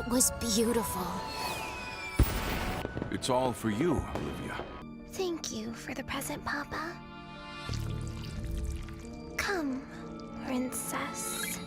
It was beautiful. It's all for you, Olivia. Thank you for the present, Papa. Come, Princess.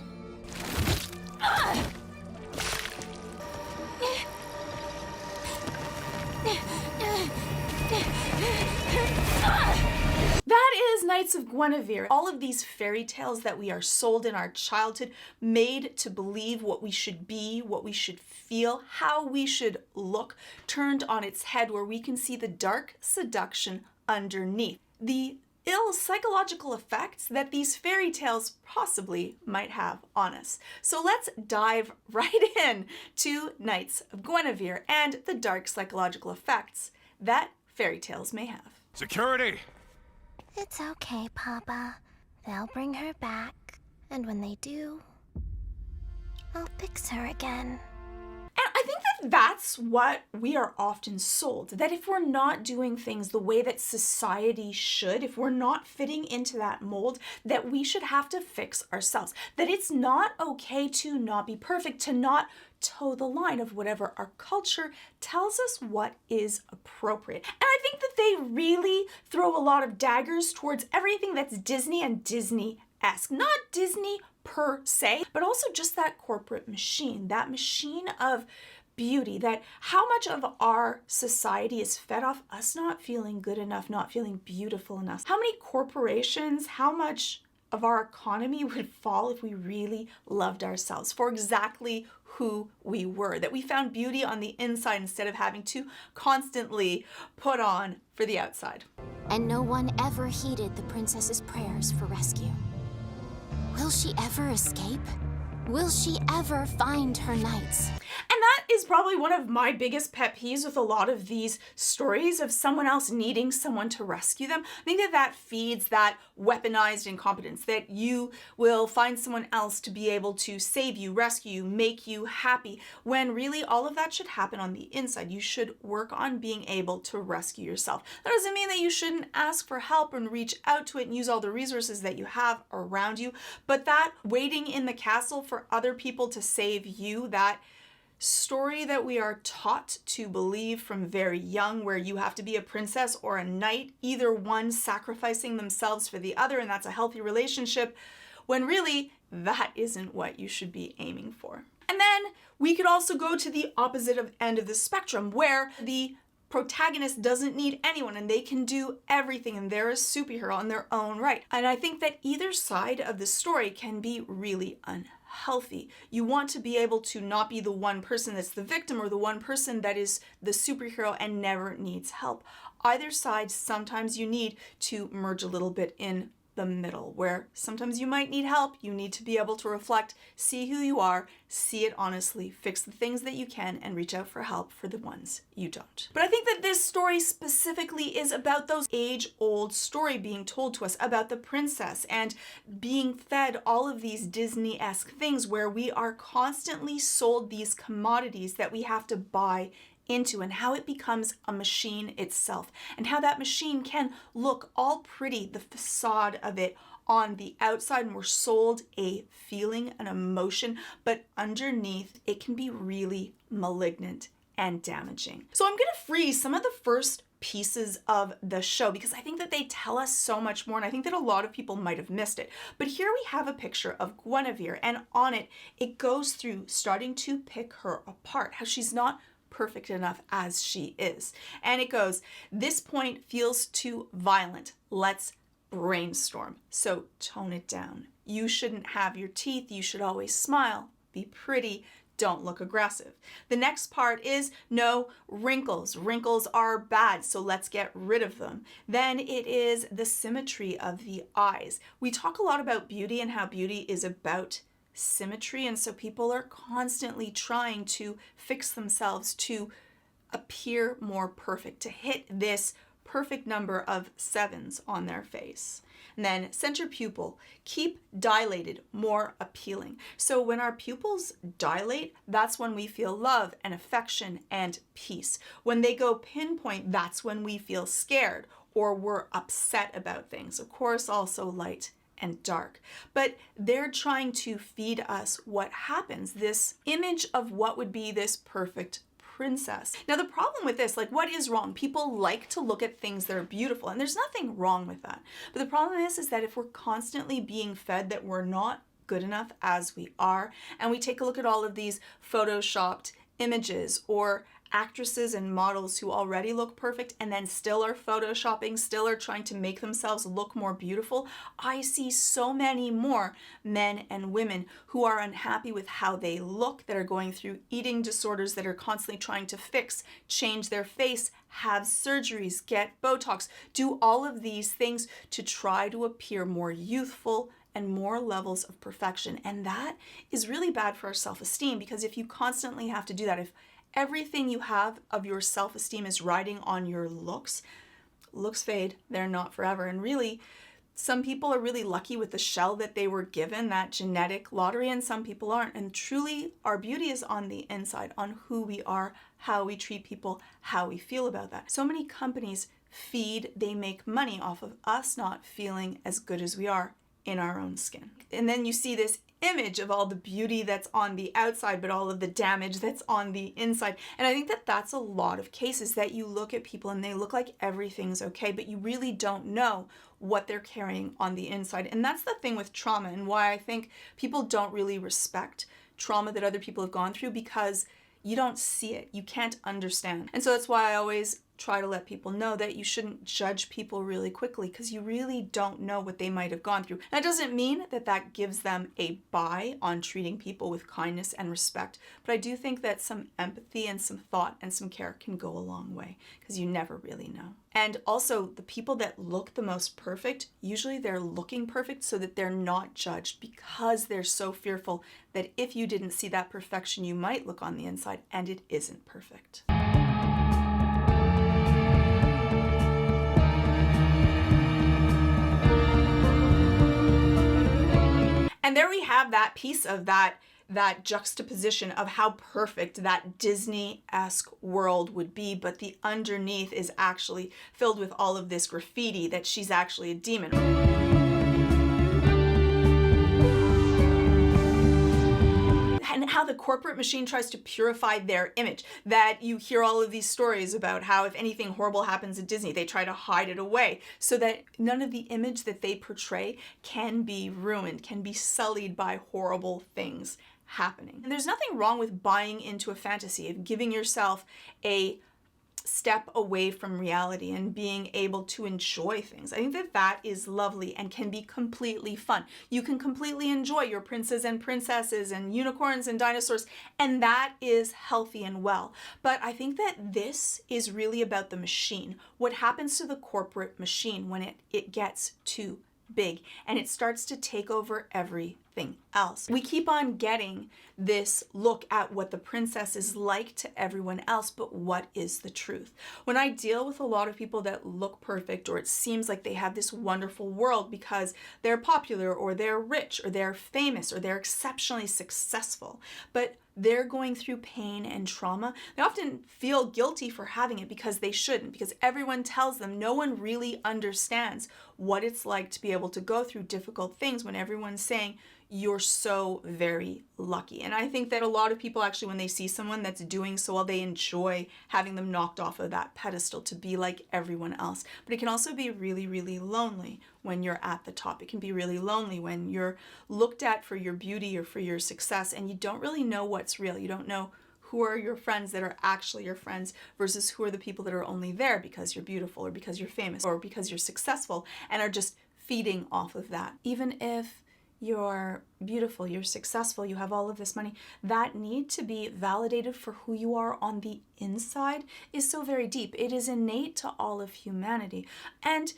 That is Knights of Guinevere. All of these fairy tales that we are sold in our childhood, made to believe what we should be, what we should feel, how we should look, turned on its head where we can see the dark seduction underneath. The ill psychological effects that these fairy tales possibly might have on us. So let's dive right in to Knights of Guinevere and the dark psychological effects that fairy tales may have. Security! It's okay, Papa. They'll bring her back. And when they do, I'll fix her again. And I think that that's what we are often sold, that if we're not doing things the way that society should, if we're not fitting into that mold, that we should have to fix ourselves, that it's not okay to not be perfect, to not toe the line of whatever our culture tells us what is appropriate. And I think that they really throw a lot of daggers towards everything that's Disney and Disney-esque. Not Disney per se, but also just that corporate machine, that machine of beauty, that how much of our society is fed off us not feeling good enough, not feeling beautiful enough. How many corporations, how much of our economy would fall if we really loved ourselves for exactly who we were, that we found beauty on the inside instead of having to constantly put on for the outside. And no one ever heeded the princess's prayers for rescue. Will she ever escape? Will she ever find her knights? And that is probably one of my biggest pet peeves with a lot of these stories of someone else needing someone to rescue them. I think that that feeds that weaponized incompetence, that you will find someone else to be able to save you, rescue you, make you happy, when really all of that should happen on the inside. You should work on being able to rescue yourself. That doesn't mean that you shouldn't ask for help and reach out to it and use all the resources that you have around you, but that waiting in the castle for other people to save you, that story that we are taught to believe from very young, where you have to be a princess or a knight, either one sacrificing themselves for the other, and that's a healthy relationship, when really that isn't what you should be aiming for. And then we could also go to the opposite end of the spectrum, where the protagonist doesn't need anyone and they can do everything and they're a superhero in their own right. And I think that either side of the story can be really unhealthy. You want to be able to not be the one person that's the victim or the one person that is the superhero and never needs help. Either side, sometimes you need to merge a little bit in the middle, where sometimes you might need help. You need to be able to reflect, see who you are, see it honestly, fix the things that you can, and reach out for help for the ones you don't. But I think that this story specifically is about those age-old story being told to us about the princess and being fed all of these Disney-esque things where we are constantly sold these commodities that we have to buy into, and how it becomes a machine itself, and how that machine can look all pretty, the facade of it on the outside, and we're sold a feeling, an emotion, but underneath it can be really malignant and damaging. So I'm gonna freeze some of the first pieces of the show because I think that they tell us so much more, and I think that a lot of people might have missed it. But here we have a picture of Guinevere, and on it, it goes through starting to pick her apart, how she's not perfect enough as she is. And it goes, this point feels too violent. Let's brainstorm. So tone it down. You shouldn't have your teeth. You should always smile. Be pretty. Don't look aggressive. The next part is no wrinkles. Wrinkles are bad, so let's get rid of them. Then it is the symmetry of the eyes. We talk a lot about beauty and how beauty is about symmetry, and so people are constantly trying to fix themselves to appear more perfect, to hit this perfect number of 7s on their face. And then center pupil, keep dilated, more appealing. So when our pupils dilate, that's when we feel love and affection and peace. When they go pinpoint, that's when we feel scared or we're upset about things. Of course, also light and dark. But they're trying to feed us what happens, this image of what would be this perfect princess. Now, the problem with this, like, what is wrong? People like to look at things that are beautiful, and there's nothing wrong with that. But the problem is that if we're constantly being fed that we're not good enough as we are, and we take a look at all of these photoshopped images or actresses and models who already look perfect and then still are photoshopping, still are trying to make themselves look more beautiful, I see so many more men and women who are unhappy with how they look, that are going through eating disorders, that are constantly trying to fix, change their face, have surgeries, get Botox, do all of these things to try to appear more youthful and more levels of perfection. And that is really bad for our self-esteem, because if you constantly have to do that, if everything you have of your self-esteem is riding on your looks fade, they're not forever. And really, some people are really lucky with the shell that they were given, that genetic lottery, and some people aren't. And truly, our beauty is on the inside, on who we are, how we treat people, how we feel about that. So many companies they make money off of us not feeling as good as we are in our own skin. And then you see this image of all the beauty that's on the outside, but all of the damage that's on the inside. And I think that that's a lot of cases, that you look at people and they look like everything's okay, but you really don't know what they're carrying on the inside. And that's the thing with trauma, and why I think people don't really respect trauma that other people have gone through, because you don't see it, you can't understand. And so that's why I always try to let people know that you shouldn't judge people really quickly, because you really don't know what they might have gone through. That doesn't mean that that gives them a buy on treating people with kindness and respect, but I do think that some empathy and some thought and some care can go a long way, because you never really know. And also, the people that look the most perfect, usually they're looking perfect so that they're not judged, because they're so fearful that if you didn't see that perfection, you might look on the inside and it isn't perfect. And there we have that piece of that juxtaposition of how perfect that Disney-esque world would be, but the underneath is actually filled with all of this graffiti that she's actually a demon. And how the corporate machine tries to purify their image. That you hear all of these stories about how if anything horrible happens at Disney, they try to hide it away so that none of the image that they portray can be ruined, can be sullied by horrible things happening. And there's nothing wrong with buying into a fantasy, of giving yourself a step away from reality and being able to enjoy things. I think that that is lovely and can be completely fun. You can completely enjoy your princes and princesses and unicorns and dinosaurs, and that is healthy and well. But I think that this is really about the machine. What happens to the corporate machine when it gets too big and it starts to take over everything else. We keep on getting this look at what the princess is like to everyone else, but what is the truth? When I deal with a lot of people that look perfect, or it seems like they have this wonderful world because they're popular or they're rich or they're famous or they're exceptionally successful, but they're going through pain and trauma, they often feel guilty for having it, because they shouldn't, because everyone tells them. No one really understands what it's like to be able to go through difficult things when everyone's saying you're so very lucky. And I think that a lot of people actually, when they see someone that's doing so well, they enjoy having them knocked off of that pedestal to be like everyone else. But it can also be really, really lonely when you're at the top. It can be really lonely when you're looked at for your beauty or for your success and you don't really know what's real. You don't know who are your friends that are actually your friends versus who are the people that are only there because you're beautiful or because you're famous or because you're successful and are just feeding off of that. Even if you're beautiful, you're successful, you have all of this money, that need to be validated for who you are on the inside is so very deep. It is innate to all of humanity. And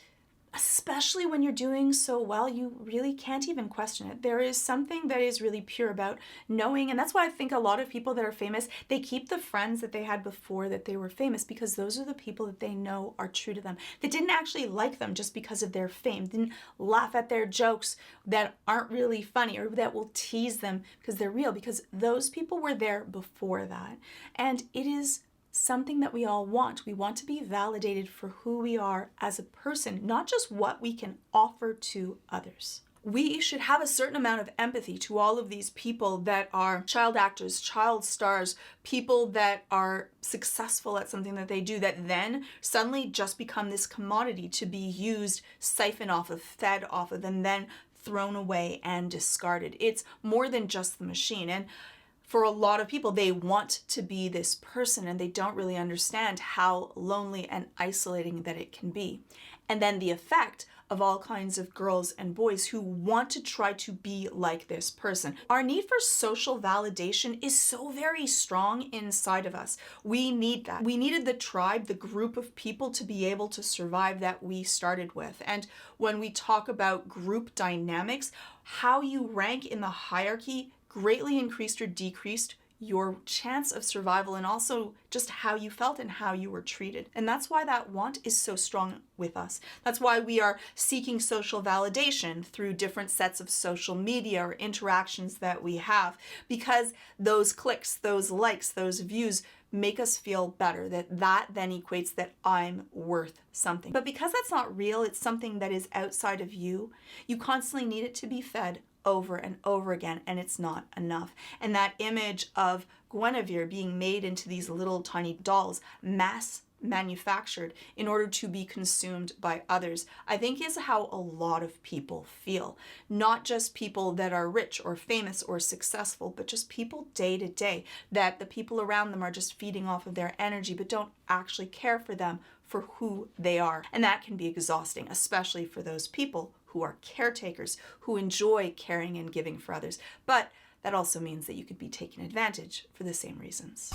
especially when you're doing so well, you really can't even question it. There is something that is really pure about knowing, and that's why I think a lot of people that are famous, they keep the friends that they had before that they were famous, because those are the people that they know are true to them, that didn't actually like them just because of their fame, didn't laugh at their jokes that aren't really funny or that will tease them because they're real, because those people were there before that. And it is something that we all want. We want to be validated for who we are as a person, not just what we can offer to others. we should have a certain amount of empathy to all of these people that are child actors, child stars, people that are successful at something that they do that then suddenly just become this commodity to be used, siphoned off of, fed off of, and then thrown away and discarded. It's more than just the machine. And for a lot of people, they want to be this person and they don't really understand how lonely and isolating that it can be. And then the effect of all kinds of girls and boys who want to try to be like this person. Our need for social validation is so very strong inside of us. We need that. We needed the tribe, the group of people to be able to survive that we started with. And when we talk about group dynamics, how you rank in the hierarchy greatly increased or decreased your chance of survival, and also just how you felt and how you were treated. And that's why that want is so strong with us. That's why we are seeking social validation through different sets of social media or interactions that we have, because those clicks, those likes, those views make us feel better, that then equates that I'm worth something. But because that's not real, it's something that is outside of you, you constantly need it to be fed over and over again, and it's not enough. And that image of Guinevere being made into these little tiny dolls, mass manufactured in order to be consumed by others, I think is how a lot of people feel. Not just people that are rich or famous or successful, but just people day to day, that the people around them are just feeding off of their energy but don't actually care for them for who they are. And that can be exhausting, especially for those people who are caretakers, who enjoy caring and giving for others. But that also means that you could be taken advantage for the same reasons.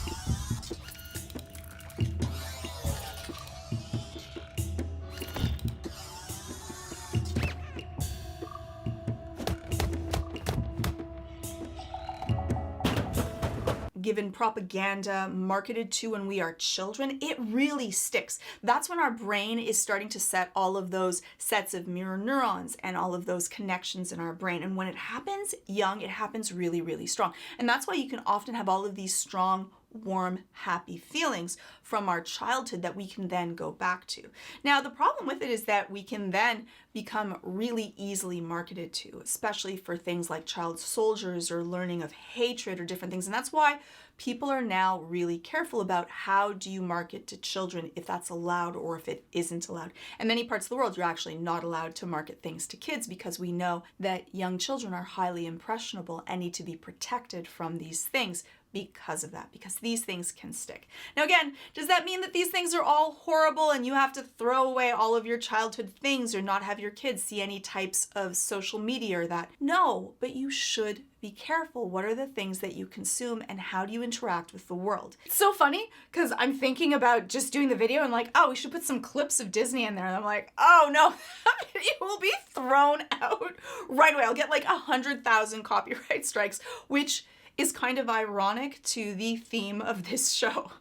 Given propaganda marketed to when we are children, it really sticks. That's when our brain is starting to set all of those sets of mirror neurons and all of those connections in our brain. And when it happens young, it happens really, really strong. And that's why you can often have all of these strong, warm, happy feelings from our childhood that we can then go back to. Now, the problem with it is that we can then become really easily marketed to, especially for things like child soldiers or learning of hatred or different things. And that's why people are now really careful about how do you market to children, if that's allowed or if it isn't allowed. In many parts of the world, you're actually not allowed to market things to kids because we know that young children are highly impressionable and need to be protected from these things because of that, because these things can stick. Now again, does that mean that these things are all horrible and you have to throw away all of your childhood things or not have your kids see any types of social media or that? No, but you should be careful. What are the things that you consume and how do you interact with the world? It's so funny because I'm thinking about just doing the video and like, oh, we should put some clips of Disney in there. And I'm like, oh no, that video will be thrown out right away. I'll get like 100,000 copyright strikes, which is kind of ironic to the theme of this show.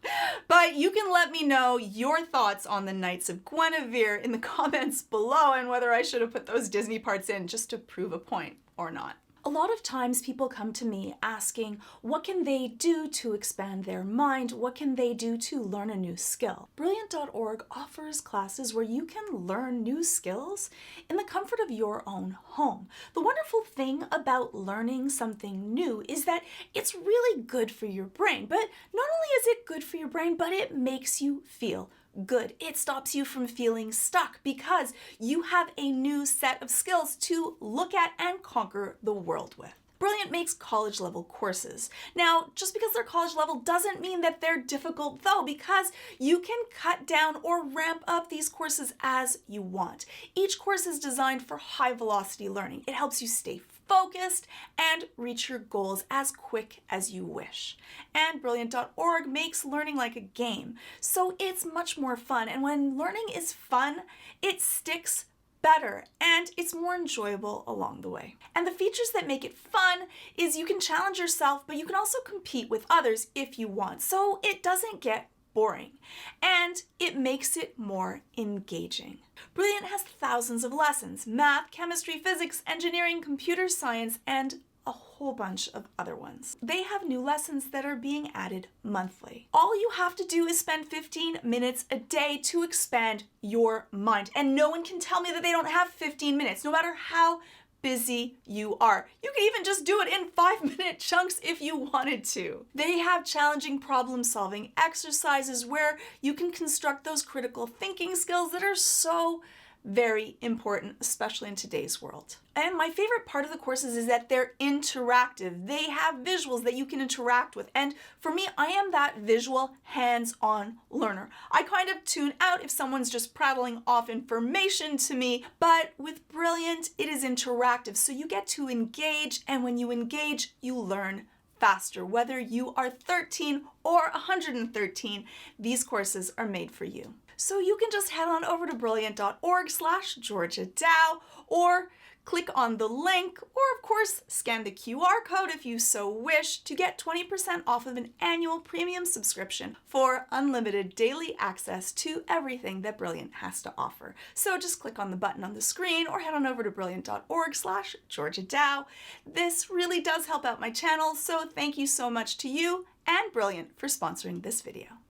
But you can let me know your thoughts on the Knights of Guinevere in the comments below and whether I should have put those Disney parts in just to prove a point or not. A lot of times people come to me asking, what can they do to expand their mind? What can they do to learn a new skill? Brilliant.org offers classes where you can learn new skills in the comfort of your own home. The wonderful thing about learning something new is that it's really good for your brain. But not only is it good for your brain, but it makes you feel good. It stops you from feeling stuck because you have a new set of skills to look at and conquer the world with. Brilliant makes college level courses. Now, just because they're college level doesn't mean that they're difficult though, because you can cut down or ramp up these courses as you want. Each course is designed for high velocity learning. It helps you stay focused and reach your goals as quick as you wish. And Brilliant.org makes learning like a game, so it's much more fun. And when learning is fun, it sticks better and it's more enjoyable along the way. And the features that make it fun is you can challenge yourself, but you can also compete with others if you want, so it doesn't get boring, and it makes it more engaging. Brilliant has thousands of lessons: math, chemistry, physics, engineering, computer science, and a whole bunch of other ones. They have new lessons that are being added monthly. All you have to do is spend 15 minutes a day to expand your mind, and no one can tell me that they don't have 15 minutes, no matter how busy you are. You can even just do it in 5-minute chunks if you wanted to. They have challenging problem-solving exercises where you can construct those critical thinking skills that are so very important, especially in today's world. And my favorite part of the courses is that they're interactive. They have visuals that you can interact with. And for me, I am that visual, hands-on learner. I kind of tune out if someone's just prattling off information to me, but with Brilliant, it is interactive. So you get to engage, and when you engage, you learn faster. Whether you are 13 or 113, these courses are made for you. So you can just head on over to brilliant.org/GeorgiaDow, or click on the link, or of course, scan the QR code if you so wish to get 20% off of an annual premium subscription for unlimited daily access to everything that Brilliant has to offer. So just click on the button on the screen or head on over to brilliant.org/GeorgiaDow. This really does help out my channel, so thank you so much to you and Brilliant for sponsoring this video.